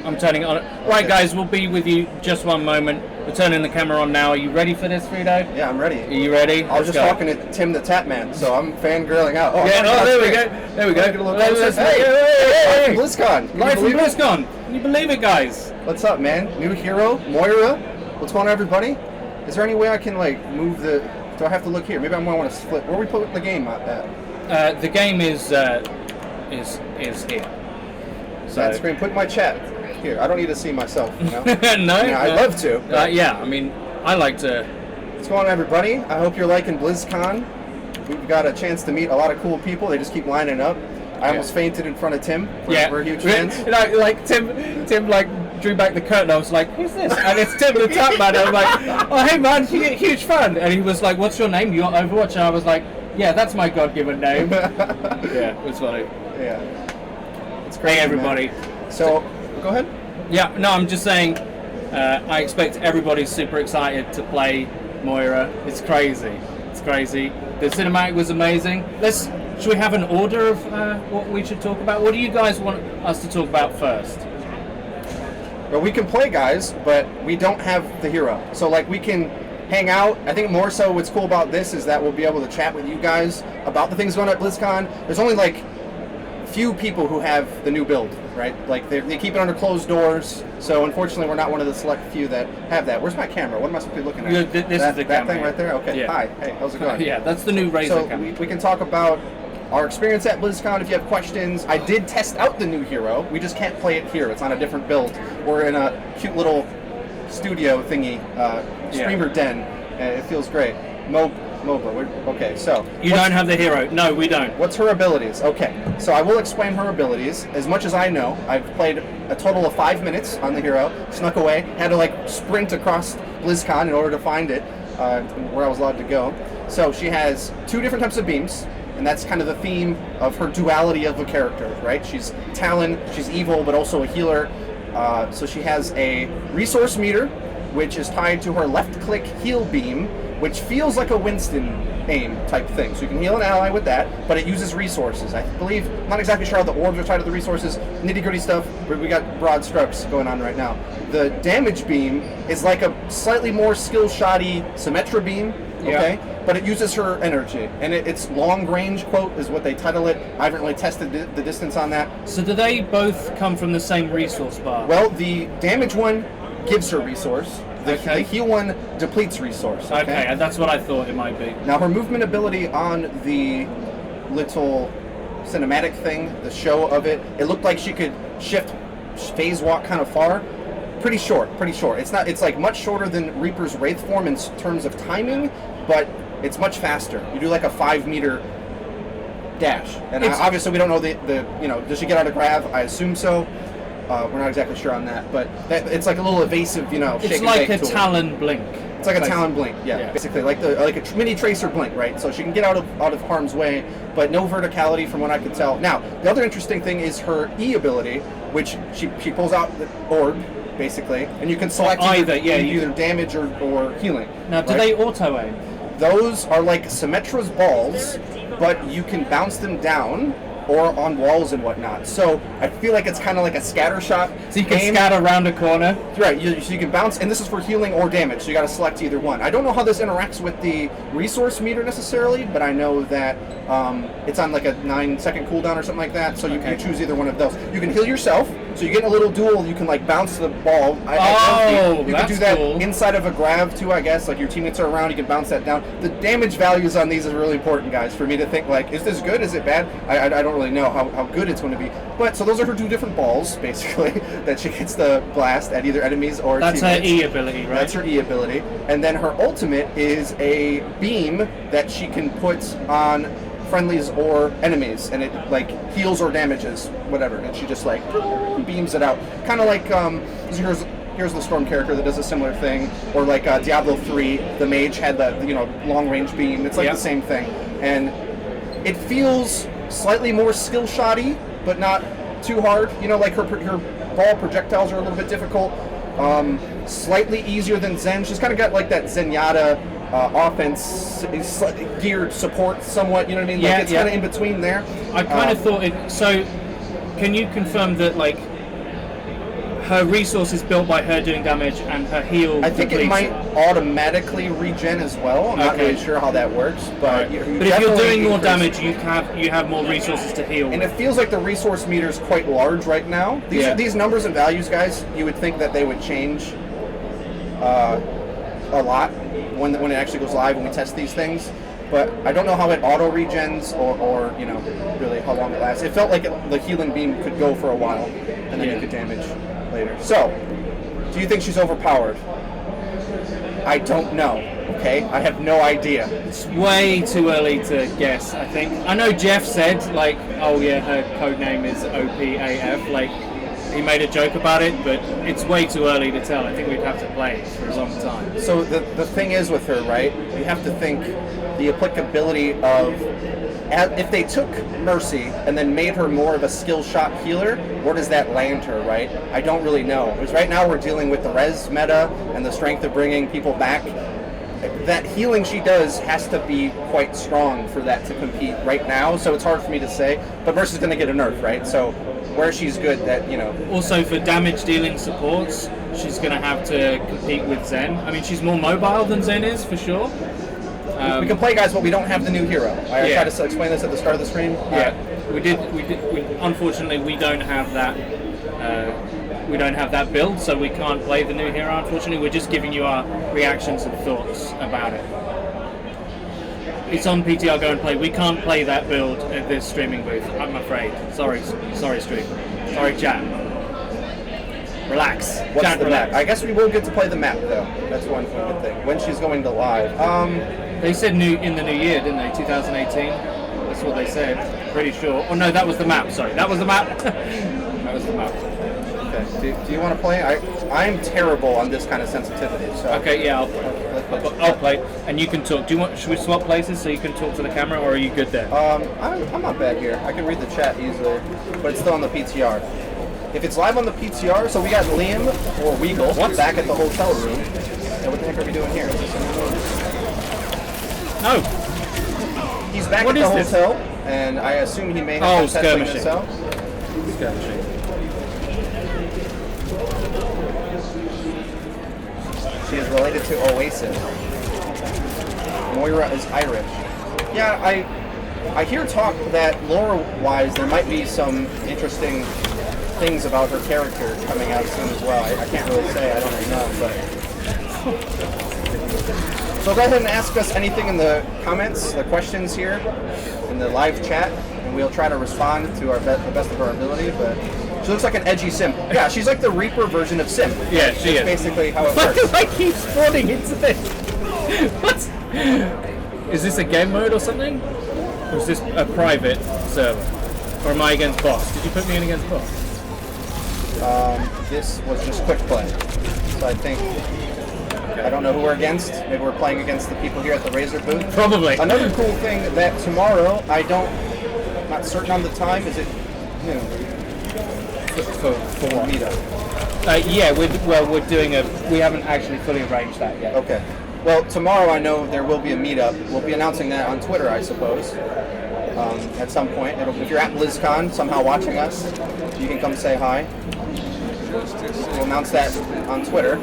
I'm turning it on. Right, guys, we'll be with you just one moment. We're turning the camera on now. Are you ready for this, Frito? Yeah, I'm ready. Are you ready? I was just talking to Tim the Tapman, so I'm fangirling out. Oh, yeah, there we go. There we go. Hey, BlizzCon. Live from BlizzCon. Can you believe it, guys? What's up, man? New hero, Moira. What's going on, everybody? Is there any way I can like move the? Do I have to look here? Maybe I might want to split. Where are we putting the game at? The game is here. So that screen. Put my chat here. I don't need to see myself. You know? No, I'd love to. Yeah, I mean, I like to. What's going on, everybody? I hope you're liking BlizzCon. We've got a chance to meet a lot of cool people. They just keep lining up. I almost fainted in front of Tim. We're huge fans. Like Tim like drew back the curtain. I was like, "Who's this?" And it's Tim the Tapman. I'm like, "Oh, hey man, huge fan." And he was like, "What's your name? You're Overwatch." And I was like, "Yeah, that's my God-given name." Yeah, it was funny. Yeah, it's great. Hey everybody. So, go ahead. Yeah, no, I'm just saying. I expect everybody's super excited to play Moira. It's crazy. It's crazy. The cinematic was amazing. Should we have an order of what we should talk about? What do you guys want us to talk about first? Well, we can play, guys, but we don't have the hero. So, like, we can hang out. I think more so what's cool about this is that we'll be able to chat with you guys about the things going on at BlizzCon. There's only, like, few people who have the new build, right? Like, they keep it under closed doors. So, unfortunately, we're not one of the select few that have that. Where's my camera? What am I supposed to be looking at? This is the camera. That thing right there? Okay. Yeah. Hi. Hey, how's it going? Yeah, that's the new Razer camera. We can talk about our experience at BlizzCon. If you have questions, I did test out the new hero. We just can't play it here. It's on a different build. We're in a cute little studio thingy, streamer den. It feels great. MOBA. Okay, so you don't have the hero. No, we don't. What's her abilities? Okay, so I will explain her abilities as much as I know. I've played a total of 5 minutes on the hero. Snuck away. Had to like sprint across BlizzCon in order to find it where I was allowed to go. So she has 2 different types of beams. And that's kind of the theme of her duality of a character, right? She's Talon, she's evil, but also a healer. So she has a resource meter, which is tied to her left-click heal beam, which feels like a Winston aim type thing. So you can heal an ally with that, but it uses resources. I believe, I'm not exactly sure how the orbs are tied to the resources, nitty-gritty stuff, but we got broad strokes going on right now. The damage beam is like a slightly more skill-shoddy Symmetra beam, okay? Yeah. But it uses her energy, and it's long range, quote, is what they title it. I haven't really tested the distance on that. So do they both come from the same resource bar? Well, the damage one gives her resource. The heal one depletes resource. Okay, and that's what I thought it might be. Now, her movement ability on the little cinematic thing, the show of it, it looked like she could shift phase walk kind of far. Pretty short. It's like much shorter than Reaper's Wraith form in terms of timing, but it's much faster. You do like a 5-meter dash, and obviously we don't know does she get out of grav? I assume so. We're not exactly sure on that, but it's like a little evasive, It's like a Talon blink. It's like a Talon blink, yeah, basically like a mini tracer blink, right? So she can get out of harm's way, but no verticality from what I can tell. Now, the other interesting thing is her E ability, which she pulls out the orb, basically, and you can select either damage or healing. Now, do they auto aim? Those are like Symmetra's balls, but you can bounce them down or on walls and whatnot. So I feel like it's kind of like a scatter shot. So you can scatter around a corner? Right, so you can bounce, and this is for healing or damage, so you got to select either one. I don't know how this interacts with the resource meter necessarily, but I know that it's on like a 9-second cooldown or something like that, so you can choose either one of those. You can heal yourself, so you get in a little duel, you can like bounce the ball. You can do that inside of a grav too, I guess, like your teammates are around, you can bounce that down. The damage values on these is really important, guys, for me to think like, is this good, is it bad? I don't really know how good it's going to be. But, so those are her 2 different balls, basically, that she gets the blast at either enemies or teammates. That's her E ability, right? That's her E ability. And then her ultimate is a beam that she can put on friendlies or enemies, and it, like, heals or damages, whatever, and she just, like, beams it out. Kind of like, here's the Storm character that does a similar thing, or like Diablo 3, the mage had the, long-range beam. It's like the same thing. And it feels slightly more skill-shoddy, but not too hard. Like her ball projectiles are a little bit difficult. Slightly easier than Zen. She's kind of got like that Zenyatta offense, geared support somewhat, you know what I mean? Like it's kind of in between there. I kind of thought it... So, can you confirm that, like, her resource is built by her doing damage and her heal. I think it might automatically regen as well. I'm not really sure how that works, but but if you're doing more damage, you have more resources to heal. And it feels like the resource meter is quite large right now. These numbers and values, guys, you would think that they would change a lot when it actually goes live when we test these things. But I don't know how it auto regens or really how long it lasts. It felt like the healing beam could go for a while and then you could damage later. So, do you think she's overpowered? I don't know. Okay, I have no idea. It's way too early to guess. I think I know Jeff said like, oh yeah, her code name is OPAF. Like he made a joke about it, but it's way too early to tell. I think we'd have to play it for a long time. So the thing is with her, right? You have to think the applicability of if they took Mercy and then made her more of a skill shot healer, where does that land her, right? I don't really know. Because right now we're dealing with the res meta and the strength of bringing people back. That healing she does has to be quite strong for that to compete right now, so it's hard for me to say. But Mercy's going to get a nerf, right? So where she's good, that, you know. Also for damage dealing supports, she's going to have to compete with Zen. I mean, she's more mobile than Zen is, for sure. We can play, guys, but we don't have the new hero. I tried to explain this at the start of the stream. We did. Unfortunately, we don't have that. We don't have that build, so we can't play the new hero. Unfortunately, we're just giving you our reactions and thoughts about it. It's on PTR. Go and play. We can't play that build at this streaming booth. I'm afraid. Sorry, stream. Sorry, chat. Relax. What's chat, the relax. map? I guess we will get to play the map, though. That's one good thing. When she's going to live. They said in the new year, didn't they? 2018. That's what they said. Pretty sure. Oh no, that was the map. Sorry, that was the map. That was the map. Okay. Do you want to play? I'm terrible on this kind of sensitivity. So. Okay. Yeah, I'll play. And you can talk. Should we swap places so you can talk to the camera, or are you good there? I'm not bad here. I can read the chat easily, but it's still on the PTR. If it's live on the PTR, so we got Liam or Weagle back at the hotel room. And what the heck are we doing here? Is this a No. He's back at the hotel, and I assume he may have been testing this out. Skirmishing. She is related to Oasis. Moira is Irish. Yeah, I hear talk that lore-wise there might be some interesting things about her character coming out soon as well. I can't really say, I don't really know, but... So go ahead and ask us anything in the comments, the questions here, in the live chat, and we'll try to respond to the best of our ability, but... She looks like an edgy sim. Yeah, she's like the Reaper version of sim. Yeah, she is. That's basically how it works. I keep spawning into this. What? Is this a game mode or something? Or is this a private server? Or am I against boss? Did you put me in against boss? This was just quick play. So I think... I don't know who we're against. Maybe we're playing against the people here at the Razer booth. Probably. Another cool thing that tomorrow, I'm not certain on the time, is it noon? For meetup. Yeah, we're doing we haven't actually fully arranged that yet. Okay. Well, tomorrow I know there will be a meetup. We'll be announcing that on Twitter, I suppose. At some point. If you're at BlizzCon, somehow watching us, you can come say hi. We'll announce that on Twitter.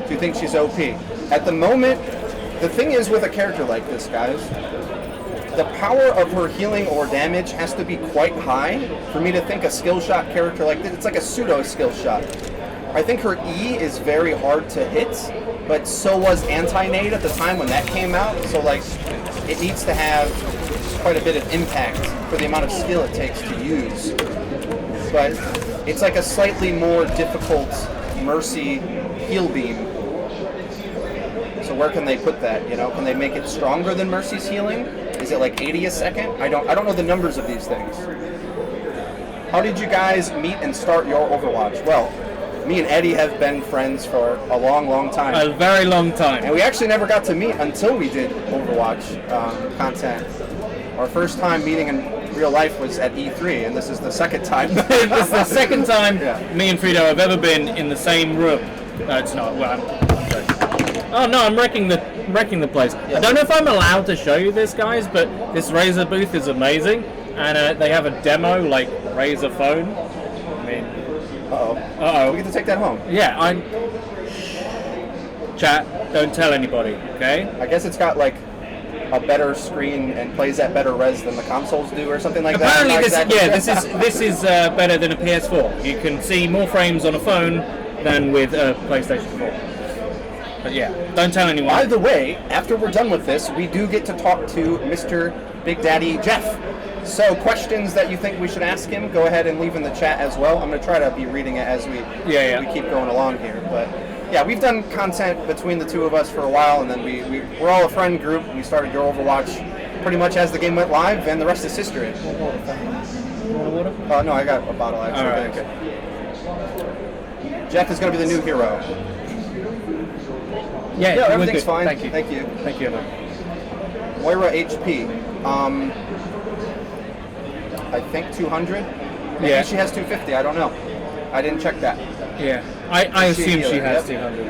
Do you think she's OP? At the moment, the thing is with a character like this, guys, the power of her healing or damage has to be quite high for me to think a skill shot character like this. It's like a pseudo skill shot. I think her E is very hard to hit, but so was anti-nade at the time when that came out. So like, it needs to have quite a bit of impact for the amount of skill it takes to use. But it's like a slightly more difficult Mercy heal beam. So where can they put that? You know, can they make it stronger than Mercy's healing? Is it like 80 a second? I don't know the numbers of these things. How did you guys meet and start your Overwatch? Well, me and Eddie have been friends for a long, long time. A very long time. And we actually never got to meet until we did Overwatch content. Our first time meeting in real life was at E3, and this is the second time. This is the second time me and Frito have ever been in the same room. No, it's not. Well, oh no, I'm wrecking the place. Yeah. I don't know if I'm allowed to show you this, guys, but this Razer booth is amazing, and they have a demo like Razer phone. I mean, Uh-oh. Uh-oh. We get to take that home. Yeah, Chat, don't tell anybody, okay? I guess it's got like a better screen and plays at better res than the consoles do, or something like Apparently, that. this is better than a PS4. You can see more frames on a phone than with a PlayStation 4. But yeah, don't tell anyone. By the way, after we're done with this, we do get to talk to Mr. Big Daddy Jeff. So questions that you think we should ask him, go ahead and leave in the chat as well. I'm going to try to be reading it as we keep going along here. But yeah, we've done content between the two of us for a while, and then we're all a friend group. We started your Overwatch pretty much as the game went live, and the rest is history. You want water? No, I got a bottle actually. All right, okay. Jeff is going to be the new hero. Yeah, everything's fine. Thank you. Thank you. Thank you, man. Moira HP. I think 200. Maybe she has 250. I don't know. I didn't check that. Yeah, I assume she has 200.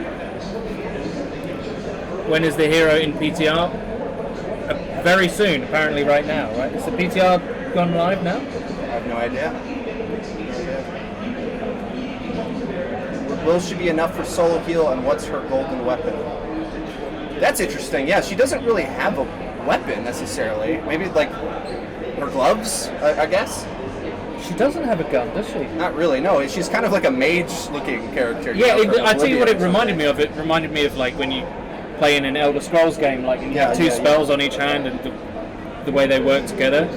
When is the hero in PTR? Very soon, apparently right now, right? Is the PTR gone live now? I have no idea. Will she be enough for solo heal, and what's her golden weapon? That's interesting. Yeah, she doesn't really have a weapon necessarily. Maybe like her gloves, I guess. She doesn't have a gun, does she? Not really. No, she's kind of like a mage-looking character. Yeah, I tell you what, it reminded me of. It reminded me of like when you play in an Elder Scrolls game, like you have two spells on each hand, and the way they work together.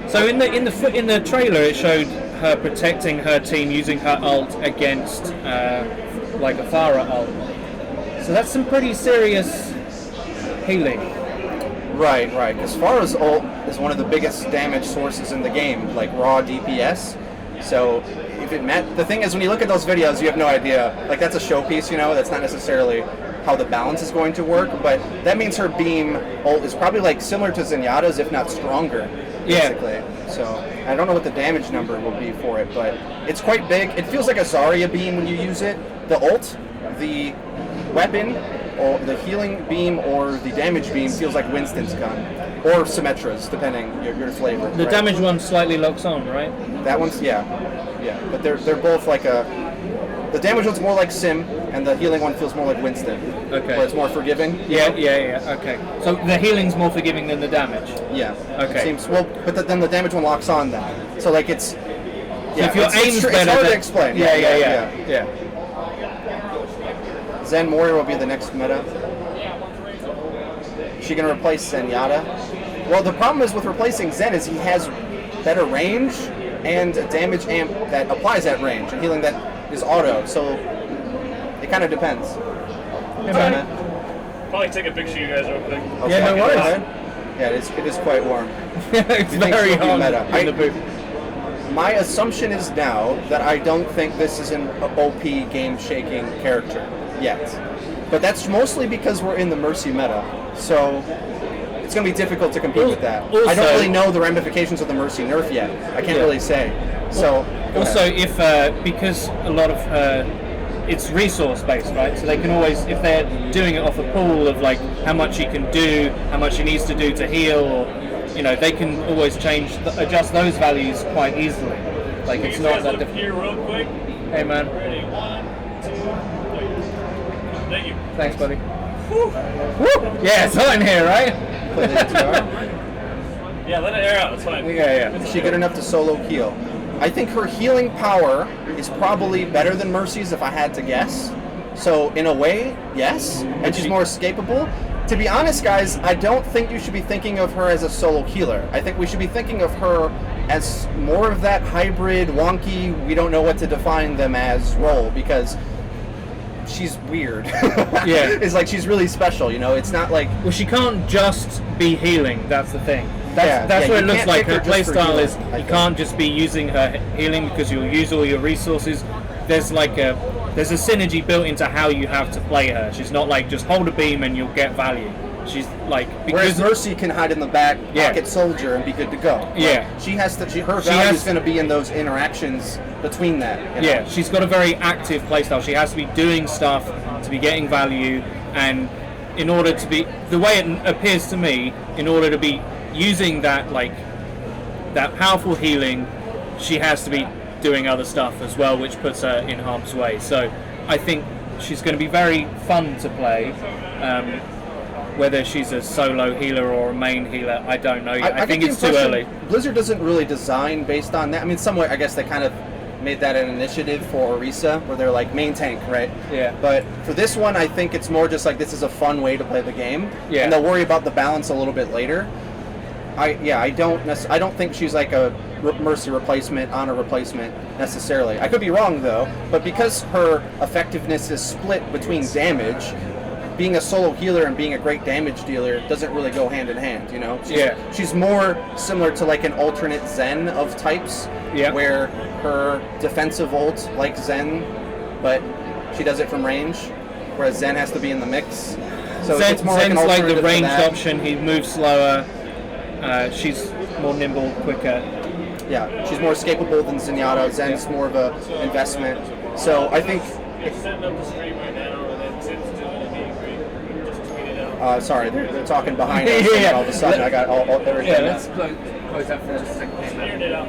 So in the trailer, it showed her protecting her team using her ult against like a Pharah ult. So that's some pretty serious healing. Right. As far as ult is one of the biggest damage sources in the game, like raw DPS. So if it meant, the thing is, when you look at those videos, you have no idea. Like that's a showpiece, that's not necessarily how the balance is going to work. But that means her beam ult is probably like similar to Zenyatta's, if not stronger. Basically. Yeah. So I don't know what the damage number will be for it, but it's quite big. It feels like a Zarya beam when you use it. The ult, the weapon, or the healing beam, or the damage beam feels like Winston's gun, or Symmetra's, depending your flavor. The damage one slightly locks on, right? That one's yeah. But they're both like the damage one's more like Sim, and the healing one feels more like Winston. Okay. Where it's more forgiving. Yeah. Okay. So the healing's more forgiving than the damage. Yeah. Okay. Seems well, but then the damage one locks on that. So like it's. Yeah. So if your aim's better, it's hard to explain. Yeah. Zen Moira will be the next meta. Is she going to replace Zenyatta? Well, the problem is with replacing Zen is he has better range and a damage amp that applies that range, and healing that is auto, so it kind of depends. Probably take a picture of you guys real quick. Okay. Yeah, no worries. Yeah, it is quite warm. It's very hot in the booth. My assumption is now that I don't think this is an OP game-shaking character yet. But that's mostly because we're in the Mercy meta, so it's going to be difficult to compete with that. I don't really know the ramifications of the Mercy nerf yet. I can't really say. So also, if because a lot of it's resource based, right? So they can always, if they're doing it off a pool of like how much he can do, how much he needs to do to heal, or they can always adjust those values quite easily. Like it's not that difficult. Here real quick. Hey man. Ready? 1, 2, 3. Thank you. Thanks, buddy. Woo! Yeah, it's hot in here, right? Yeah, let it air out. It's fine. Yeah. Is she good enough to solo heal? I think her healing power is probably better than Mercy's if I had to guess. So in a way, yes. And she's more escapable. To be honest, guys, I don't think you should be thinking of her as a solo healer. I think we should be thinking of her as more of that hybrid, wonky, we don't know what to define them as role, because she's weird. Yeah. It's like she's really special, It's not like... Well, she can't just be healing, that's the thing. That's what it looks like. Her playstyle is you can't just be using her healing because you'll use all your resources. There's a synergy built into how you have to play her. She's not like just hold a beam and you'll get value. She's like whereas Mercy can hide in the back, pocket soldier, and be good to go. Yeah, she has to. Her value is going to be in those interactions between that. Yeah, she's got a very active playstyle. She has to be doing stuff to be getting value, and in order to be the way it appears to me, in order to be using that powerful healing, she has to be doing other stuff as well, which puts her in harm's way. So I think she's going to be very fun to play. Whether she's a solo healer or a main healer, I don't know yet. I think it's too early. Blizzard doesn't really design based on that. I mean, somewhere I guess they kind of made that an initiative for Orisa, where they're like main tank, right? Yeah. But for this one, I think it's more just like this is a fun way to play the game. Yeah. And they'll worry about the balance a little bit later. I don't think she's like a Mercy replacement, Ana replacement necessarily. I could be wrong though, but because her effectiveness is split between damage, being a solo healer and being a great damage dealer doesn't really go hand in hand, you know? She's more similar to like an alternate Zen of types, where her defensive ult like Zen, but she does it from range, whereas Zen has to be in the mix. So it's more Zen's like, like the ranged option. He moves slower. She's more nimble, quicker. Yeah, she's more escapable than Zenyatta. Zen's more of a investment. So I think. It's setting up the stream right now, and then Tim's doing a meet and greet. Just tweet it out. Sorry, they're talking behind us. And all of a sudden, I got all everything. Yeah, let's close that for just a second. Clearing it out.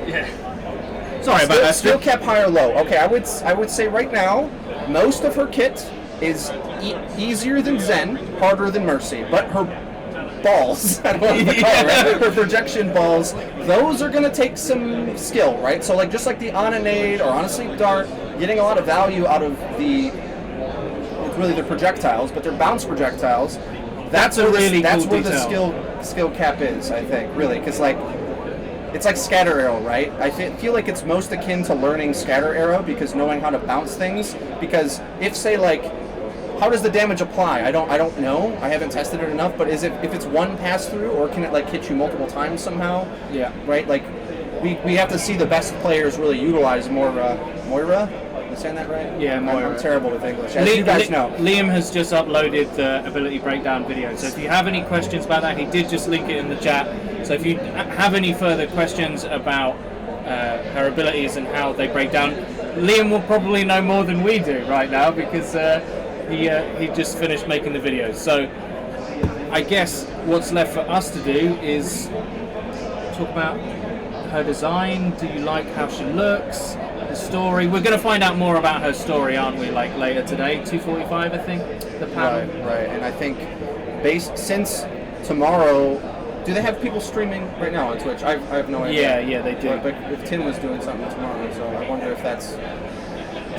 Yeah. Sorry about that. Still kept high or low. Okay, I would say right now, most of her kit is easier than Zen, harder than Mercy, but her balls, I don't know what to call it, right? Her projection balls, those are going to take some skill, right? So like just like the Ana nade or Ana Sleep Dart, getting a lot of value out of the projectiles, but they're bounce projectiles. That's where the skill cap is, I think, really, because like it's like scatter arrow, right? I feel like it's most akin to learning scatter arrow, because knowing how to bounce things. Because if say like, how does the damage apply? I don't know. I haven't tested it enough. But is it if it's one pass through, or can it like hit you multiple times somehow? Yeah. Right. Like we have to see the best players really utilize Moira. Am I saying that right? Yeah, Moira. I'm terrible with English, as you guys know. Liam has just uploaded the ability breakdown video, so if you have any questions about that, he did just link it in the chat. So if you have any further questions about her abilities and how they break down, Liam will probably know more than we do right now, because he just finished making the videos. So I guess what's left for us to do is talk about her design. Do you like how she looks? The story. We're going to find out more about her story, aren't we? Like later today, 2:45, I think. The panel. Right. And I think, since tomorrow, do they have people streaming right now on Twitch? I have no idea. Yeah, they do. But if Tim was doing something tomorrow, so I wonder if that's.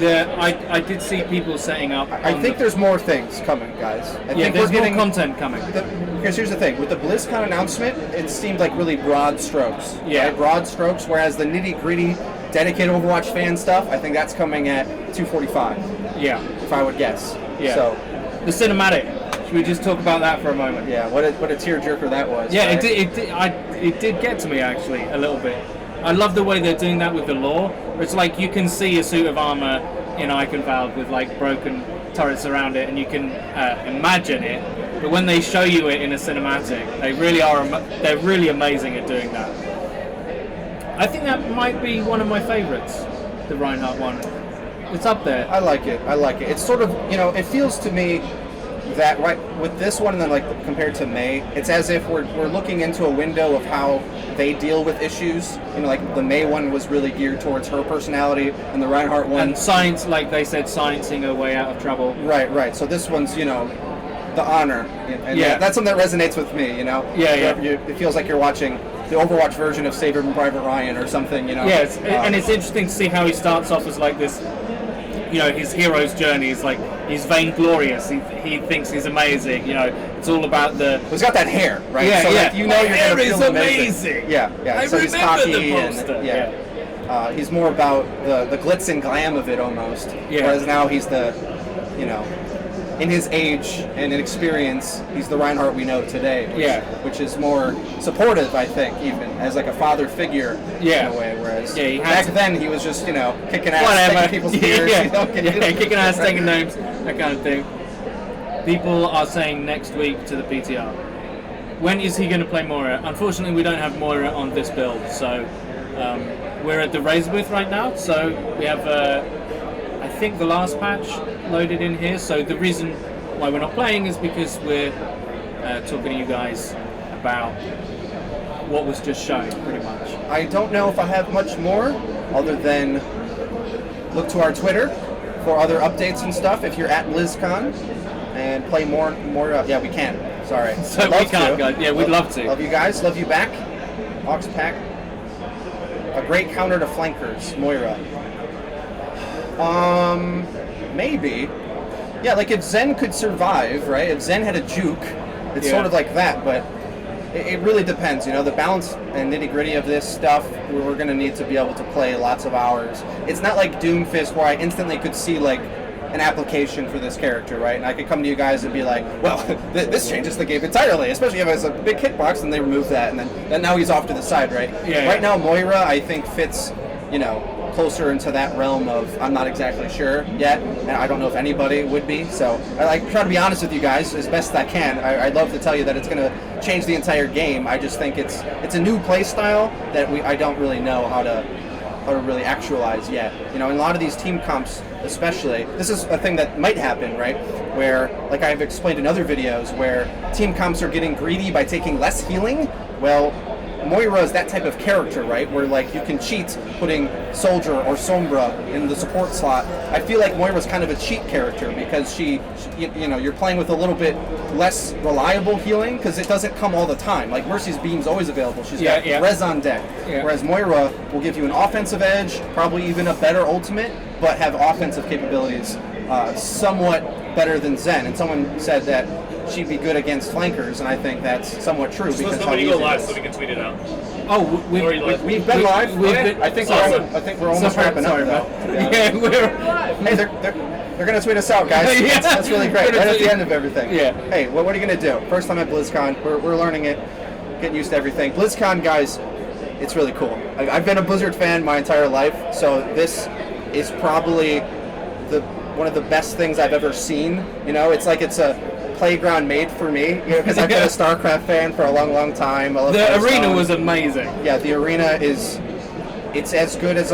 I did see people setting up. I think there's more things coming, guys. I think there's we're getting more content coming. Because here's the thing, with the BlizzCon announcement, it seemed like really broad strokes. Yeah. Right? Broad strokes, whereas the nitty-gritty, dedicated Overwatch fan stuff, I think that's coming at 2:45. Yeah. If I would guess. Yeah. So, the cinematic. Should we just talk about that for a moment? yeah, what a tearjerker that was. Yeah, right? it did get to me actually a little bit. I love the way they're doing that with the lore. It's like you can see a suit of armor in Eichenwald with like broken turrets around it, and you can imagine it. But when they show you it in a cinematic, they really are. They're really amazing at doing that. I think that might be one of my favorites, the Reinhardt one. It's up there. I like it. It's sort of, it feels to me that right with this one, and then like compared to May, it's as if we're looking into a window of how they deal with issues. Like the May one was really geared towards her personality, and the Reinhardt one. And science, like they said, sciencing her way out of trouble. Right. So this one's, the honor. And that's something that resonates with me, Yeah. It feels like you're watching the Overwatch version of Saving Private Ryan or something, Yes, and it's interesting to see how he starts off as like this, his hero's journey is like, he's vainglorious, he thinks he's amazing, it's all about the... He's got that hair, right? Yeah, so yeah. You're going to feel amazing. Yeah. I So he's remember cocky the poster. and, he's more about the glitz and glam of it almost. Yeah. Whereas now he's the, in his age and experience, he's the Reinhardt we know today. Which is more supportive, I think, even as like a father figure in a way. Whereas back then he was just, kicking ass, taking people's beers, kicking ass, taking names, that kind of thing. People are saying next week to the PTR. When is he going to play Moira? Unfortunately, we don't have Moira on this build, so we're at the Razor booth right now. So we have, I think, the last patch loaded in here. So the reason why we're not playing is because we're talking to you guys about what was just shown, pretty much. I don't know if I have much more. other than look to our Twitter for other updates and stuff if you're at BlizzCon, and play more. Yeah, we can. Sorry. So Love we can't, to. guys. Yeah, we'd love to. Love you guys. Love you back. Oxpack. A great counter to flankers, Moira. Maybe. Yeah, like if Zen could survive, right? If Zen had a juke, it's sort of like that, but it really depends. You know, the balance and nitty-gritty of this stuff, we're going to need to be able to play lots of hours. It's not like Doomfist where I instantly could see, like, an application for this character, right? And I could come to you guys and be like, well, this changes the game entirely, especially if it's a big hitbox and they remove that, and then now he's off to the side, right? Yeah. Right now, Moira, I think, fits, you know, closer into that realm of I'm not exactly sure yet, and I don't know if anybody would be. So I try to be honest with you guys as best I can. I'd love to tell you that it's going to change the entire game. I just think it's a new play style that I don't really know how to really actualize yet. You know, in a lot of these team comps, especially, this is a thing that might happen, right? Where, like I've explained in other videos, where team comps are getting greedy by taking less healing. Well, Moira is that type of character, right? Where like you can cheat putting Soldier or Sombra in the support slot. I feel like Moira's kind of a cheat character because she you know, you're playing with a little bit less reliable healing because it doesn't come all the time. Like Mercy's beam's always available. She's got res on deck. Yeah. Whereas Moira will give you an offensive edge, probably even a better ultimate, but have offensive capabilities somewhat better than Zen. And someone said that she'd be good against flankers, and I think that's somewhat true. So because somebody go live so we can tweet it out. Oh, we've been live. I think we're almost wrapping up. Yeah, hey, they're gonna tweet us out, guys. Yeah. That's really great. Right at the end of everything. Yeah. Hey, what are you gonna do? First time at BlizzCon, we're learning it, getting used to everything. BlizzCon, guys, it's really cool. I've been a Blizzard fan my entire life, so this is probably one of the best things I've ever seen. You know, it's like it's a playground made for me, you know, because I've been a StarCraft fan for a long time. The arena was amazing. Yeah, the arena it's as good as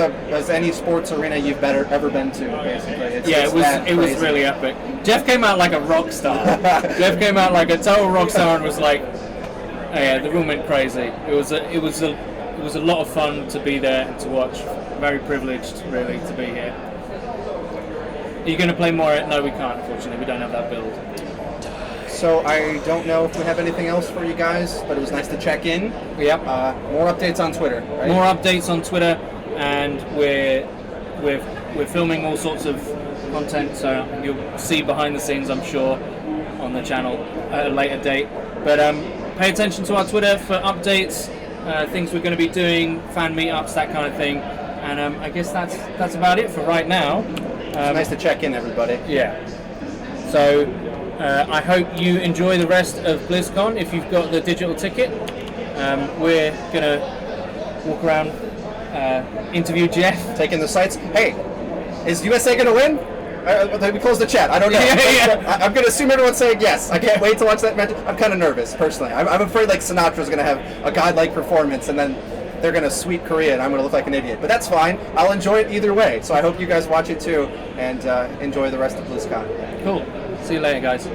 any sports arena you've ever been to, basically. It was really epic. Jeff came out like a rock star. Jeff came out like a total rock star and was like, oh, yeah, the room went crazy. It was a lot of fun to be there and to watch. Very privileged, really, to be here. Are you going to play more? No, we can't, unfortunately. We don't have that build. So I don't know if we have anything else for you guys, but it was nice to check in. Yep. More updates on Twitter, right? More updates on Twitter, and we're filming all sorts of content, so you'll see behind the scenes, I'm sure, on the channel at a later date. But pay attention to our Twitter for updates, things we're going to be doing, fan meetups, that kind of thing. And I guess that's about it for right now. It's nice to check in, everybody. Yeah. So I hope you enjoy the rest of BlizzCon if you've got the digital ticket. We're going to walk around, interview Jeff. Taking the sights. Hey, is USA going to win? We close the chat. I don't know. I'm going to assume everyone's saying yes. I can't wait to watch that match. I'm kind of nervous, personally. I'm afraid like Sinatra's going to have a godlike performance, and then they're going to sweep Korea, and I'm going to look like an idiot. But that's fine. I'll enjoy it either way. So I hope you guys watch it too, and enjoy the rest of BlizzCon. Cool. See you later, guys.